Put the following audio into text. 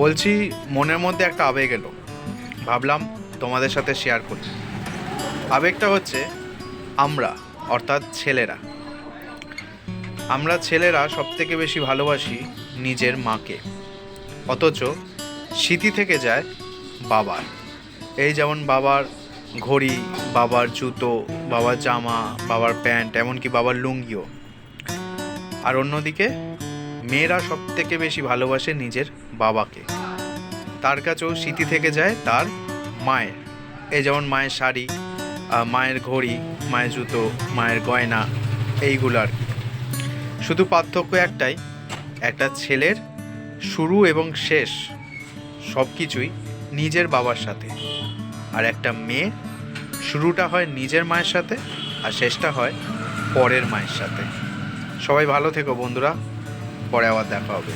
বলছি, মনের মধ্যে একটা আবেগ এলো, ভাবলাম তোমাদের সাথে শেয়ার করি। আবেগটা হচ্ছে আমরা, অর্থাৎ ছেলেরা। আমরা ছেলেরা সবথেকে বেশি ভালোবাসি নিজের মাকে, অথচ স্মৃতি থেকে যায় বাবার। এই যেমন বাবার ঘড়ি, বাবার জুতো, বাবার জামা, বাবার প্যান্ট, এমনকি বাবার লুঙ্গিও। আর অন্যদিকে মেয়েরা সবথেকে বেশি ভালোবাসে নিজের বাবাকে, তার কাছেও স্মৃতি থেকে যায় তার মায়ের। এই যেমন মায়ের শাড়ি, মায়ের ঘড়ি, মায়ের জুতো, মায়ের গয়না, এইগুলো আর কি। শুধু পার্থক্য একটাই, একটা ছেলের শুরু এবং শেষ সব কিছুই নিজের বাবার সাথে, আর একটা মেয়ের শুরুটা হয় নিজের মায়ের সাথে আর শেষটা হয় পরের মায়ের সাথে। সবাই ভালো থেকো বন্ধুরা, পরে আবার দেখা হবে।